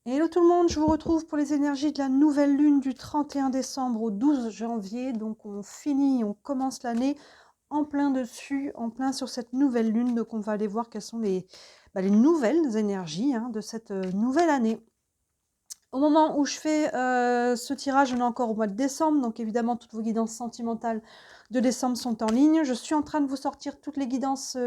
Hello tout le monde, je vous retrouve pour les énergies de la nouvelle lune du 31 décembre au 12 janvier. Donc on finit, on commence l'année en plein dessus, en plein sur cette nouvelle lune. Donc on va aller voir quelles sont les nouvelles énergies de cette nouvelle année. Au moment où je fais ce tirage, on est encore au mois de décembre, donc évidemment toutes vos guidances sentimentales de décembre sont en ligne. Je suis en train de vous sortir toutes les guidances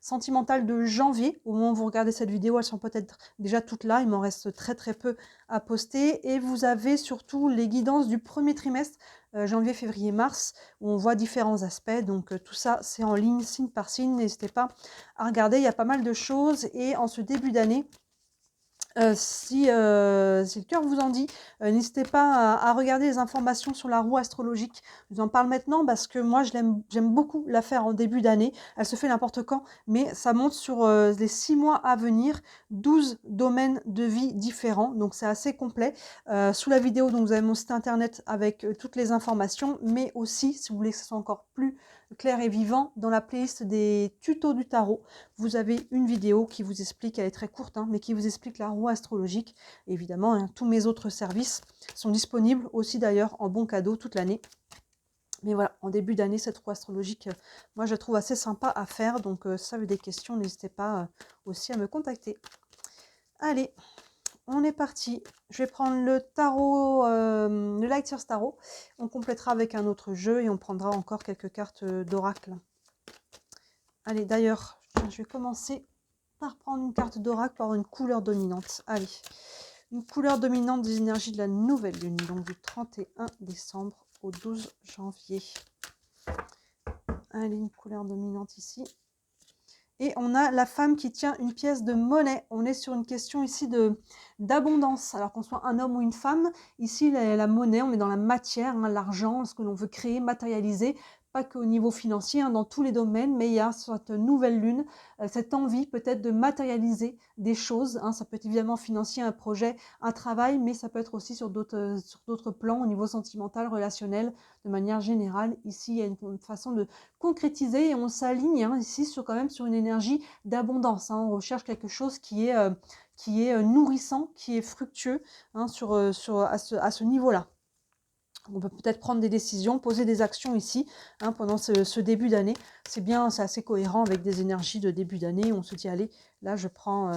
sentimentales de janvier. Au moment où vous regardez cette vidéo, elles sont peut-être déjà toutes là, il m'en reste très très peu à poster. Et vous avez surtout les guidances du premier trimestre, janvier, février, mars, où on voit différents aspects. Donc tout ça, c'est en ligne, signe par signe, n'hésitez pas à regarder, il y a pas mal de choses. Et en ce début d'année, si le cœur vous en dit, n'hésitez pas à regarder les informations sur la roue astrologique. Je vous en parle maintenant parce que moi j'aime beaucoup la faire en début d'année. Elle se fait n'importe quand, mais ça monte sur les 6 mois à venir, 12 domaines de vie différents, donc c'est assez complet. Sous la vidéo, donc, vous avez mon site internet avec toutes les informations, mais aussi, si vous voulez que ce soit encore plus clair et vivant, dans la playlist des tutos du tarot, vous avez une vidéo qui vous explique, elle est très courte, mais qui vous explique la roue astrologique. Évidemment, tous mes autres services sont disponibles aussi d'ailleurs en bon cadeau toute l'année. Mais voilà, en début d'année, cette roue astrologique, moi je la trouve assez sympa à faire. Donc si vous avez des questions, n'hésitez pas aussi à me contacter. Allez, on est parti. Je vais prendre le tarot, le Light Years Tarot. On complétera avec un autre jeu et on prendra encore quelques cartes d'oracle. Allez, d'ailleurs, je vais commencer par prendre une carte d'oracle pour avoir une couleur dominante. Allez, une couleur dominante des énergies de la nouvelle lune, donc du 31 décembre au 12 janvier. Allez, une couleur dominante ici. Et on a la femme qui tient une pièce de monnaie. On est sur une question ici d'abondance. Alors qu'on soit un homme ou une femme, ici la monnaie, on est dans la matière, l'argent, ce que l'on veut créer, matérialiser. Pas qu'au niveau financier, dans tous les domaines, mais il y a sur cette nouvelle lune, cette envie peut-être de matérialiser des choses. Ça peut être évidemment financier, un projet, un travail, mais ça peut être aussi sur d'autres plans, au niveau sentimental, relationnel, de manière générale. Ici, il y a une façon de concrétiser et on s'aligne ici quand même sur une énergie d'abondance. On recherche quelque chose qui est nourrissant, qui est fructueux à ce niveau-là. On peut peut-être prendre des décisions, poser des actions ici pendant ce début d'année. C'est bien, c'est assez cohérent avec des énergies de début d'année. On se dit, allez, là, je prends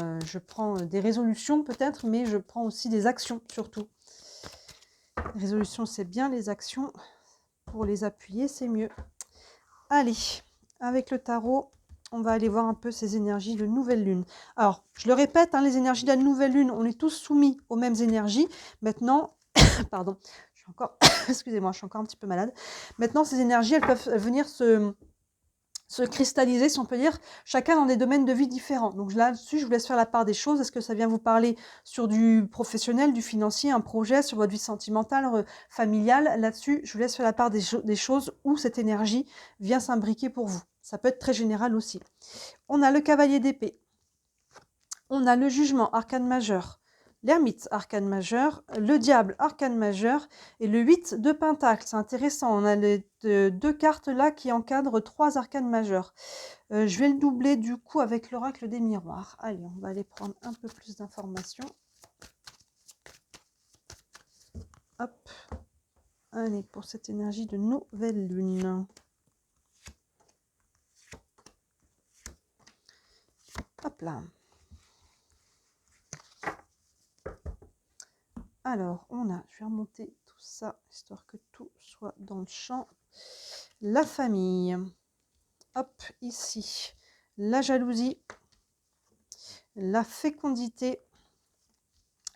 des résolutions peut-être, mais je prends aussi des actions surtout. Les résolutions, c'est bien. Les actions, pour les appuyer, c'est mieux. Allez, avec le tarot, on va aller voir un peu ces énergies de nouvelle lune. Alors, je le répète, les énergies de la nouvelle lune, on est tous soumis aux mêmes énergies. Maintenant, pardon, je suis encore, excusez-moi, je suis encore un petit peu malade. Maintenant, ces énergies, elles peuvent venir se cristalliser, si on peut dire, chacun dans des domaines de vie différents. Donc là-dessus, je vous laisse faire la part des choses. Est-ce que ça vient vous parler sur du professionnel, du financier, un projet, sur votre vie sentimentale, familiale? Là-dessus, je vous laisse faire la part des choses où cette énergie vient s'imbriquer pour vous. Ça peut être très général aussi. On a le cavalier d'épée. On a le jugement, arcane majeur. L'ermite, arcane majeur, le diable, arcane majeur, et le 8 de pentacle. C'est intéressant, on a les deux cartes là qui encadrent 3 arcanes majeurs. Je vais le doubler du coup avec l'oracle des miroirs. Allez, on va aller prendre un peu plus d'informations. Hop. Allez, pour cette énergie de nouvelle lune. Hop là. Alors, je vais remonter tout ça, histoire que tout soit dans le champ. La famille. Hop, ici. La jalousie. La fécondité.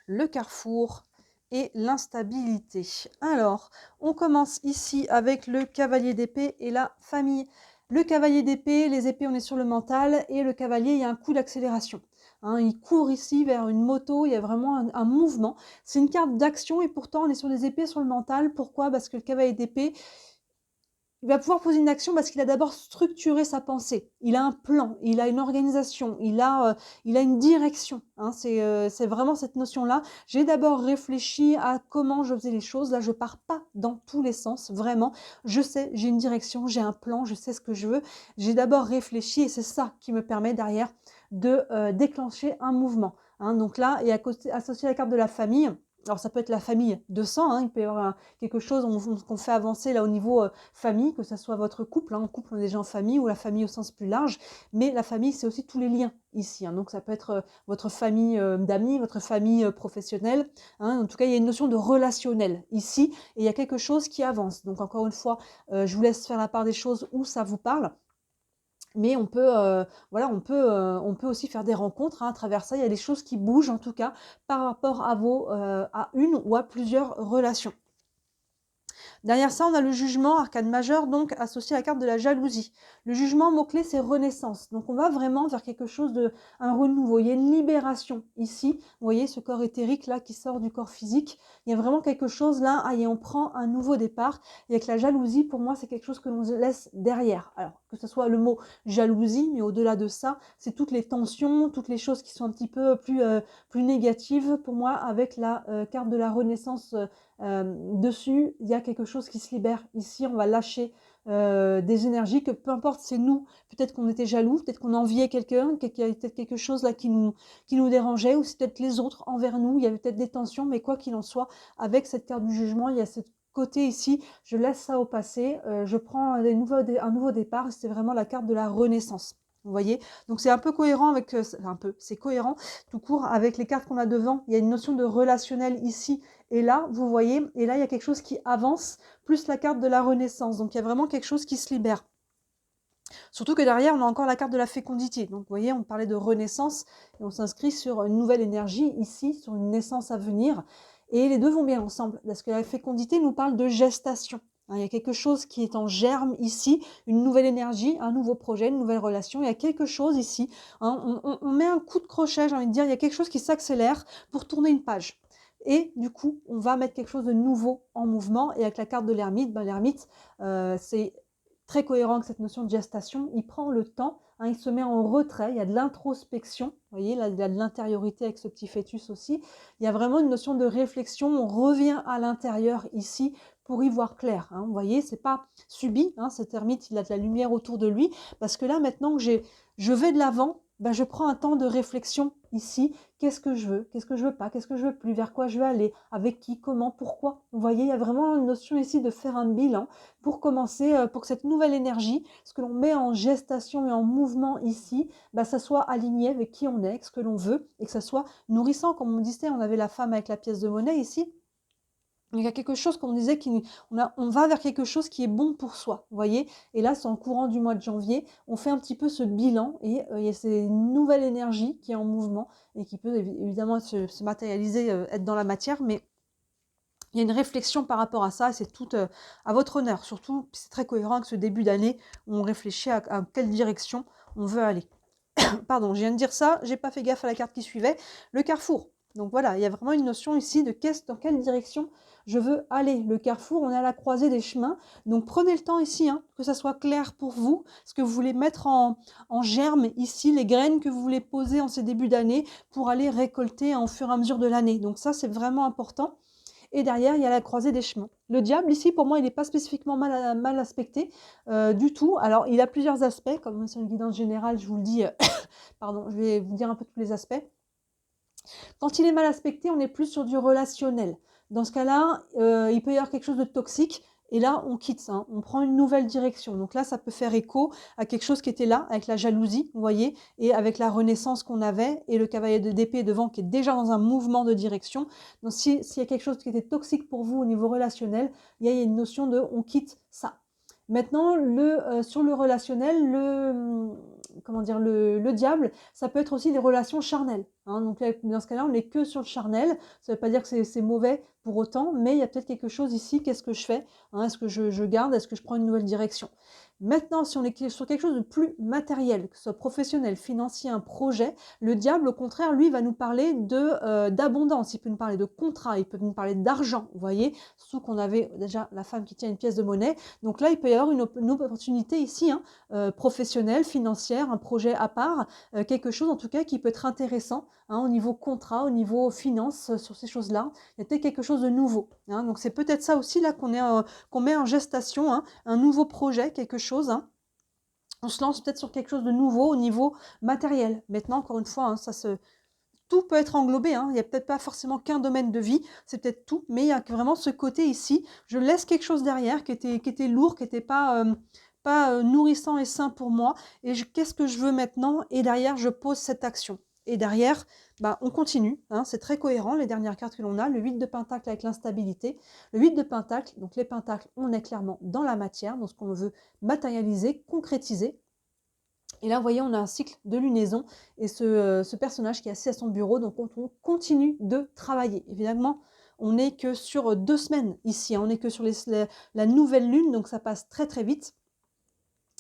Le carrefour et l'instabilité. Alors, on commence ici avec le cavalier d'épée et la famille. Le cavalier d'épée, les épées, on est sur le mental, et le cavalier, il y a un coup d'accélération. Il court ici vers une moto, il y a vraiment un mouvement. C'est une carte d'action et pourtant on est sur des épées sur le mental. Pourquoi? Parce que le cavalier d'épée, il va pouvoir poser une action parce qu'il a d'abord structuré sa pensée. Il a un plan, il a une organisation, il a une direction. C'est vraiment cette notion-là. J'ai d'abord réfléchi à comment je faisais les choses. Là, je pars pas dans tous les sens, vraiment. Je sais, j'ai une direction, j'ai un plan, je sais ce que je veux. J'ai d'abord réfléchi et c'est ça qui me permet derrière de déclencher un mouvement. hein. Donc là, et associé à la carte de la famille, alors ça peut être la famille de sang, hein, il peut y avoir quelque chose qu'on fait avancer là au niveau famille, que ce soit votre couple, hein, en couple on est déjà en famille, ou la famille au sens plus large, mais la famille c'est aussi tous les liens ici, hein. Donc ça peut être votre famille d'amis, votre famille professionnelle, hein. En tout cas il y a une notion de relationnel ici, et il y a quelque chose qui avance. Donc encore une fois, je vous laisse faire la part des choses où ça vous parle. Mais voilà, on peut aussi faire des rencontres, hein, à travers ça. Il y a des choses qui bougent, en tout cas, par rapport à une ou à plusieurs relations. Derrière ça, on a le jugement, arcane majeur, donc associé à la carte de la jalousie. Le jugement, mot-clé, c'est renaissance. Donc on va vraiment vers quelque chose un renouveau. Il y a une libération ici. Vous voyez ce corps éthérique là qui sort du corps physique. Il y a vraiment quelque chose là, et on prend un nouveau départ. Et avec la jalousie, pour moi, c'est quelque chose que l'on laisse derrière. Alors que ce soit le mot jalousie, mais au-delà de ça, c'est toutes les tensions, toutes les choses qui sont un petit peu plus négatives pour moi, avec la carte de la renaissance dessus, il y a quelque chose qui se libère. Ici, on va lâcher des énergies que peu importe, c'est nous. Peut-être qu'on était jaloux, peut-être qu'on enviait quelqu'un, qu'il y avait peut-être quelque chose là qui nous dérangeait, ou c'est peut-être les autres envers nous, il y avait peut-être des tensions, mais quoi qu'il en soit, avec cette carte du jugement, il y a ce côté ici, je laisse ça au passé, je prends un nouveau départ, c'est vraiment la carte de la renaissance. Vous voyez, donc c'est un peu cohérent avec, c'est cohérent tout court avec les cartes qu'on a devant. Il y a une notion de relationnel ici et là, vous voyez, et là il y a quelque chose qui avance, plus la carte de la renaissance. Donc il y a vraiment quelque chose qui se libère. Surtout que derrière, on a encore la carte de la fécondité. Donc vous voyez, on parlait de renaissance et on s'inscrit sur une nouvelle énergie ici, sur une naissance à venir. Et les deux vont bien ensemble, parce que la fécondité nous parle de gestation. Il y a quelque chose qui est en germe ici, une nouvelle énergie, un nouveau projet, une nouvelle relation. Il y a quelque chose ici, hein, on met un coup de crochet, j'ai envie de dire, il y a quelque chose qui s'accélère pour tourner une page. Et du coup, on va mettre quelque chose de nouveau en mouvement. Et avec la carte de l'ermite, l'ermite, c'est très cohérent avec cette notion de gestation. Il prend le temps, hein, il se met en retrait, il y a de l'introspection. Vous voyez, là, il y a de l'intériorité avec ce petit fœtus aussi. Il y a vraiment une notion de réflexion. On revient à l'intérieur ici pour y voir clair, hein. Vous voyez, c'est pas subi, hein, cet ermite, il a de la lumière autour de lui, parce que là, maintenant que je vais de l'avant, je prends un temps de réflexion ici. Qu'est-ce que je veux? Qu'est-ce que je veux pas? Qu'est-ce que je veux plus? Vers quoi je veux aller? Avec qui? Comment? Pourquoi? Vous voyez, il y a vraiment une notion ici de faire un bilan pour commencer, pour que cette nouvelle énergie, ce que l'on met en gestation et en mouvement ici, ça soit aligné avec qui on est, avec ce que l'on veut, et que ça soit nourrissant. Comme on disait, on avait la femme avec la pièce de monnaie ici. Il y a quelque chose, comme on disait, on va vers quelque chose qui est bon pour soi, vous voyez. Et là, c'est en courant du mois de janvier, on fait un petit peu ce bilan, et il y a cette nouvelle énergie qui est en mouvement, et qui peut évidemment se matérialiser, être dans la matière, mais il y a une réflexion par rapport à ça, et c'est tout à votre honneur. Surtout, c'est très cohérent avec ce début d'année, où on réfléchit à quelle direction on veut aller. Pardon, je viens de dire ça, j'ai pas fait gaffe à la carte qui suivait, le carrefour. Donc voilà, il y a vraiment une notion ici de dans quelle direction je veux aller. Le carrefour, on est à la croisée des chemins. Donc prenez le temps ici, hein, que ça soit clair pour vous, ce que vous voulez mettre en germe ici, les graines que vous voulez poser en ces débuts d'année pour aller récolter au fur et à mesure de l'année. Donc ça, c'est vraiment important. Et derrière, il y a la croisée des chemins. Le diable, ici, pour moi, il n'est pas spécifiquement mal aspecté du tout. Alors, il a plusieurs aspects, comme c'est une guidance générale, je vous le dis, pardon, je vais vous dire un peu tous les aspects. Quand il est mal aspecté, on est plus sur du relationnel. Dans ce cas-là, il peut y avoir quelque chose de toxique, et là, on quitte ça, hein, on prend une nouvelle direction. Donc là, ça peut faire écho à quelque chose qui était là, avec la jalousie, vous voyez, et avec la renaissance qu'on avait, et le cavalier d'épée devant qui est déjà dans un mouvement de direction. Donc s'il y a quelque chose qui était toxique pour vous au niveau relationnel, il y a une notion de on quitte ça. Maintenant, sur le relationnel, le diable, ça peut être aussi des relations charnelles, hein. Donc là, dans ce cas-là, on n'est que sur le charnel. Ça ne veut pas dire que c'est mauvais pour autant, mais il y a peut-être quelque chose ici. Qu'est-ce que je fais, hein? Est-ce que je garde? Est-ce que je prends une nouvelle direction? Maintenant, si on est sur quelque chose de plus matériel, que ce soit professionnel, financier, un projet, le diable, au contraire, lui, va nous parler d'abondance. Il peut nous parler de contrat, il peut nous parler d'argent, vous voyez, surtout qu'on avait déjà la femme qui tient une pièce de monnaie. Donc là, il peut y avoir une opportunité ici, hein, professionnelle, financière, un projet à part, quelque chose en tout cas qui peut être intéressant, hein, au niveau contrat, au niveau finance, sur ces choses-là. Il y a peut-être quelque chose de nouveau, hein. Donc c'est peut-être ça aussi là qu'on met en gestation, hein, un nouveau projet, quelque chose, hein. On se lance peut-être sur quelque chose de nouveau au niveau matériel. Maintenant, encore une fois, hein, tout peut être englobé, hein. Il n'y a peut-être pas forcément qu'un domaine de vie, c'est peut-être tout, mais il y a vraiment ce côté ici, je laisse quelque chose derrière qui était lourd, qui n'était pas nourrissant et sain pour moi, et qu'est-ce que je veux maintenant? Et derrière, je pose cette action. Et derrière, bah, on continue, hein, c'est très cohérent, les dernières cartes que l'on a, le 8 de Pentacle avec l'instabilité, le 8 de Pentacle, donc les Pentacles, on est clairement dans la matière, dans ce qu'on veut matérialiser, concrétiser. Et là, vous voyez, on a un cycle de lunaison et ce personnage qui est assis à son bureau, donc on continue de travailler. Évidemment, on n'est que sur 2 semaines ici, hein, on n'est que sur la nouvelle lune, donc ça passe très très vite.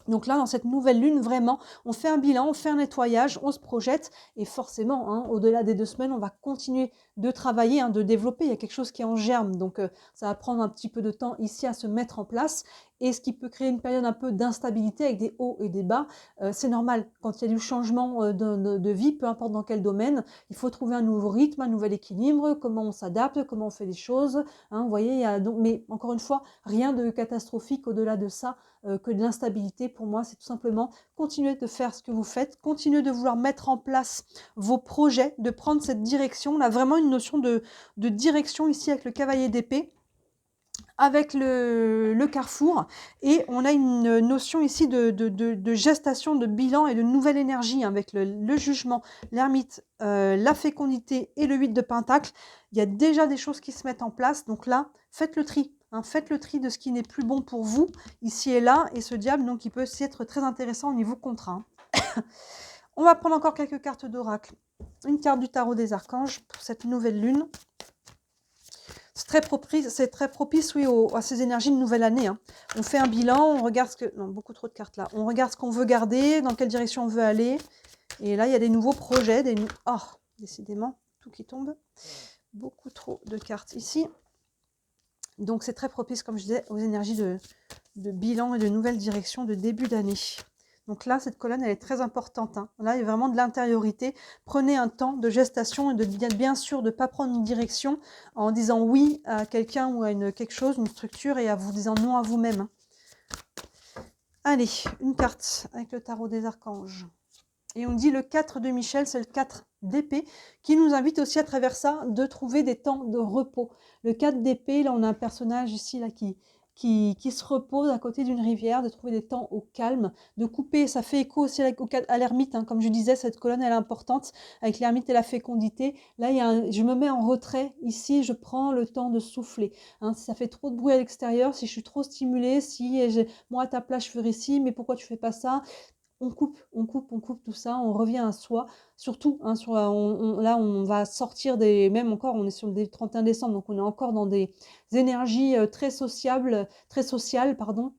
Donc là, dans cette nouvelle lune, vraiment, on fait un bilan, on fait un nettoyage, on se projette et forcément, hein, au-delà des 2 semaines, on va continuer de travailler, hein, de développer. Il y a quelque chose qui est en germe, donc ça va prendre un petit peu de temps ici à se mettre en place. Et ce qui peut créer une période un peu d'instabilité avec des hauts et des bas, c'est normal. Quand il y a du changement de vie, peu importe dans quel domaine, il faut trouver un nouveau rythme, un nouvel équilibre, comment on s'adapte, comment on fait les choses. Hein, vous voyez, il y a donc, mais encore une fois, rien de catastrophique au-delà de ça. Que de l'instabilité, pour moi, c'est tout simplement continuer de faire ce que vous faites, continuer de vouloir mettre en place vos projets, de prendre cette direction. On a vraiment une notion de direction ici avec le cavalier d'épée, avec le carrefour, et on a une notion ici de gestation, de bilan et de nouvelle énergie, hein, avec le jugement, l'ermite, la fécondité et le 8 de Pentacle. Il y a déjà des choses qui se mettent en place, donc là, faites le tri. Hein, faites le tri de ce qui n'est plus bon pour vous, ici et là, et ce diable, donc, il peut aussi être très intéressant au niveau contrat. On va prendre encore quelques cartes d'oracle. Une carte du tarot des archanges pour cette nouvelle lune. C'est très propice, oui, à ces énergies de nouvelle année. Hein. On fait un bilan, on regarde ce que... Non, beaucoup trop de cartes là. On regarde ce qu'on veut garder, dans quelle direction on veut aller. Et là, il y a des nouveaux projets. Oh, décidément, tout qui tombe. Beaucoup trop de cartes ici. Donc, c'est très propice, comme je disais, aux énergies de bilan et de nouvelle direction de début d'année. Donc là, cette colonne, elle est très importante. Hein. Là, il y a vraiment de l'intériorité. Prenez un temps de gestation et de bien sûr de ne pas prendre une direction en disant oui à quelqu'un ou à quelque chose, une structure, et à vous disant non à vous-même. Hein. Allez, une carte avec le tarot des archanges. Et on dit le 4 de Michel, c'est le 4 d'épée, qui nous invite aussi à travers ça de trouver des temps de repos. Le 4 d'épée, là on a un personnage ici là, qui se repose à côté d'une rivière, de trouver des temps au calme, de couper, ça fait écho aussi à l'ermite, hein, comme je disais, cette colonne elle est importante, avec l'ermite et la fécondité. Là, je me mets en retrait, ici je prends le temps de souffler. Hein, si ça fait trop de bruit à l'extérieur, si je suis trop stimulée, moi à ta place je ferais ci, mais pourquoi tu fais pas ça? On coupe tout ça, on revient à soi. Surtout, hein, là, on va sortir même encore, on est sur le 31 décembre, donc on est encore dans des énergies très sociales, pardon.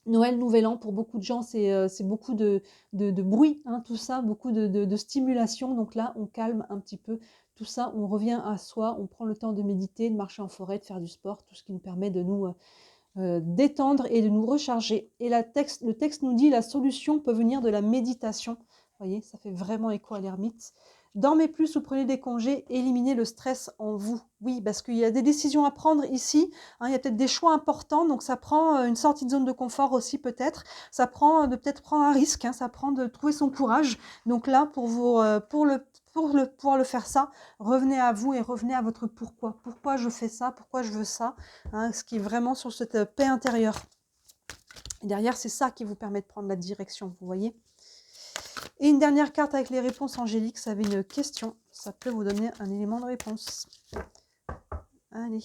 Noël, Nouvel An, pour beaucoup de gens, c'est beaucoup de bruit, hein, tout ça, beaucoup de stimulation. Donc là, on calme un petit peu tout ça, on revient à soi, on prend le temps de méditer, de marcher en forêt, de faire du sport, tout ce qui nous permet de nous... détendre et de nous recharger. Et le texte nous dit la solution peut venir de la méditation. Vous voyez, ça fait vraiment écho à l'ermite. Dormez plus ou prenez des congés, éliminez le stress en vous. Oui, parce qu'il y a des décisions à prendre ici, hein, il y a peut-être des choix importants, donc ça prend une sortie de zone de confort aussi peut-être, ça prend de peut-être prendre un risque, hein, ça prend de trouver son courage. Donc là, pour pouvoir le faire ça, revenez à vous et revenez à votre pourquoi. Pourquoi je fais ça? Pourquoi je veux ça? Hein, ce qui est vraiment sur cette paix intérieure. Et derrière, c'est ça qui vous permet de prendre la direction, vous voyez. Et une dernière carte avec les réponses angéliques, ça avait une question. Ça peut vous donner un élément de réponse. Allez.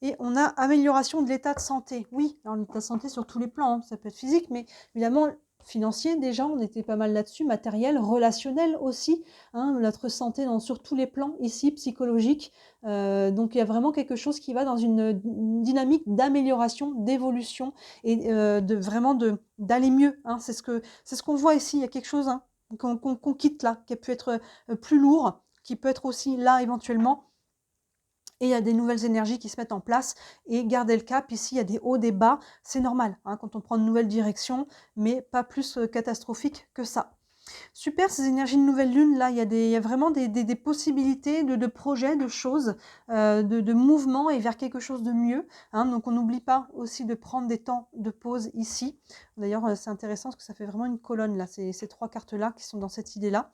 Et on a amélioration de l'état de santé. Oui, alors l'état de santé sur tous les plans, hein. Ça peut être physique, mais évidemment financier déjà, on était pas mal là-dessus, matériel, relationnel aussi, hein, notre santé sur tous les plans ici, psychologique. Donc il y a vraiment quelque chose qui va dans une dynamique d'amélioration, d'évolution et d'aller mieux. Hein. C'est ce qu'on voit ici, il y a quelque chose, hein, qu'on quitte là, qui a pu être plus lourd, qui peut être aussi là éventuellement. Et il y a des nouvelles énergies qui se mettent en place. Et gardez le cap, ici il y a des hauts, des bas, c'est normal, hein, quand on prend une nouvelle direction, mais pas plus catastrophique que ça. Super, ces énergies de nouvelle lune, là, il y a vraiment des possibilités de projets, de choses, de mouvements et vers quelque chose de mieux, hein. Donc on n'oublie pas aussi de prendre des temps de pause ici. D'ailleurs, c'est intéressant parce que ça fait vraiment une colonne là, ces 3 cartes-là qui sont dans cette idée-là.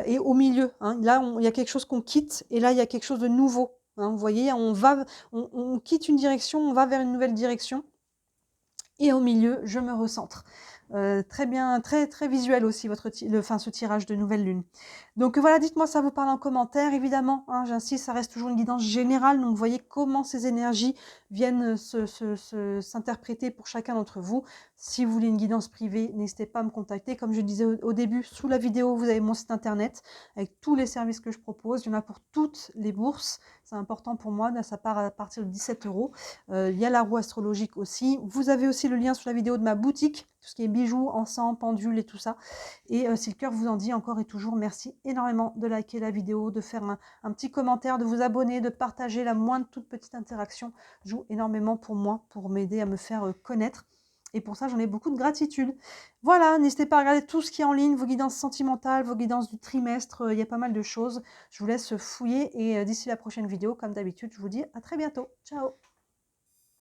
Et au milieu, hein, là, il y a quelque chose qu'on quitte et là, il y a quelque chose de nouveau, hein. Vous voyez, on quitte une direction, on va vers une nouvelle direction. Et au milieu, je me recentre. Très bien, très, très visuel aussi ce tirage de nouvelle lune. Donc voilà, dites-moi ça vous parle en commentaire. Évidemment, hein, j'insiste, ça reste toujours une guidance générale. Donc vous voyez comment ces énergies viennent s'interpréter pour chacun d'entre vous. Si vous voulez une guidance privée, n'hésitez pas à me contacter. Comme je disais au début, sous la vidéo, vous avez mon site internet avec tous les services que je propose. Il y en a pour toutes les bourses. C'est important pour moi, ça part à partir de 17 €. Il y a la roue astrologique aussi. Vous avez aussi le lien sous la vidéo de ma boutique, tout ce qui est bijoux, encens, pendules et tout ça. Et si le cœur vous en dit, encore et toujours, merci énormément de liker la vidéo, de faire un petit commentaire, de vous abonner, de partager la moindre toute petite interaction. Joue énormément pour moi, pour m'aider à me faire connaître. Et pour ça, j'en ai beaucoup de gratitude. Voilà, n'hésitez pas à regarder tout ce qui est en ligne, vos guidances sentimentales, vos guidances du trimestre, il y a pas mal de choses. Je vous laisse fouiller et d'ici la prochaine vidéo, comme d'habitude, je vous dis à très bientôt. Ciao!